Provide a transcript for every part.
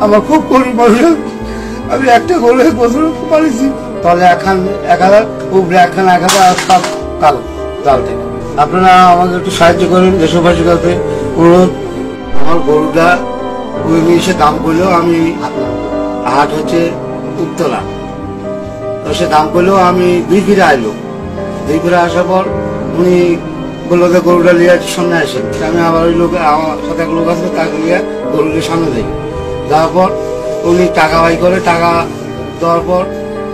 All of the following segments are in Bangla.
আমার খুব গরিব মানুষ, আমি একটা গরু বছর পারিছি, তাহলে একখান 1000, উপরে একখান 1000 আর সব কালো জাল থেকে। আপনারা আমাকে একটু সাহায্য করেন, দেশবাসীর কাছে অনুরোধ। আমার গরুটা ওই নিয়ে দাম করলেও আমি হাট হচ্ছে উত্তরা, তো সে দাম করলেও আমি 2 ফিরে আইলো। 2 ফিরে আসার পর উনি বললো যে গরুটা নিয়ে সামনে আসে। আমি আবার ওই লোক, আমার সাথে এক লোক আছে, তাকে নিয়ে গরুটির সামনে যাই। যাওয়ার পর উনি টাকা বাই করে, টাকা দেওয়ার পর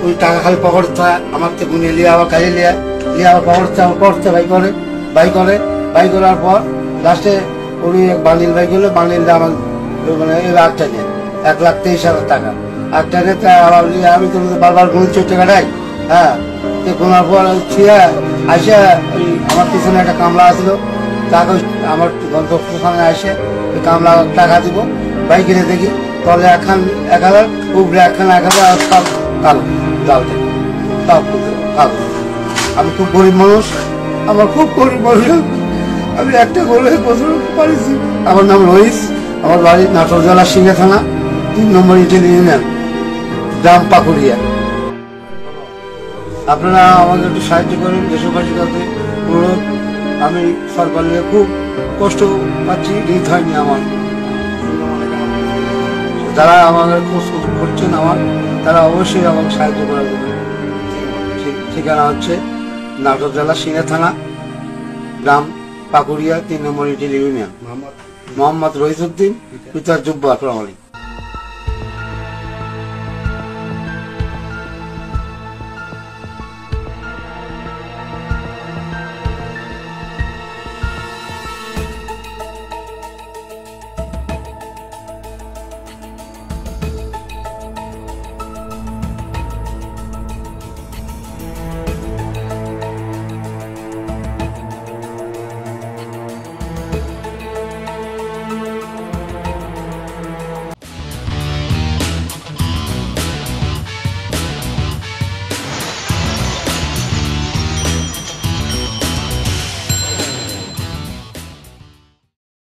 ওই টাকা খালি পকেটে থাকে আমার থেকে, উনি নিয়ে আবার কাজে নিয়ে আবার পকেটে বাই করার পর লাস্টে উনি বান্ডিল বাই করলে, বান্ডিল আমার মানে আটটা নেন 1,23,000 টাকা। আটটা নেই আবার আমি তো বারবার গুনছি টাকাটাই। হ্যাঁ, গোনার পর আসে ওই আমার পিছনে একটা কামলা আসলো, তাকে আমার গন্তব্যস্থানে আসে ওই কামলা টাকা দিব। বাইকে দেখি তলে একখান 1000, উপরে একখান 1000 আর সব কালো জাল থেকে, সব কালো। আমি খুব গরিব মানুষ, আমার খুব গরিব মানুষ, আমি একটা গরু বছর পারিছি। আমার নাম রহিস, আমার বাড়ি নাটোর জেলা সিংহে থানা, 3 নম্বর ইটেল ইউনিয়ন, গ্রাম পাকুড়িয়া। আপনারা আমাকে একটু সাহায্য করেন, দেশবাসীর কাছে অনুরোধ। আমি সরকার নিয়ে খুব কষ্ট পাচ্ছি, ঋণ হয়নি আমার। যারা আমাদের খোঁজ করছেন আমার, তারা অবশ্যই আমাকে সাহায্য করে দেবেন। ঠিকানা হচ্ছে নাটোর জেলা সিংহে থানা, গ্রাম পাকুড়িয়া, 3 নম্বর ইটেল ইউনিয়ন। মোহাম্মদ রহিসউদ্দিন, পিতার জুব্বা প্রমাণিক।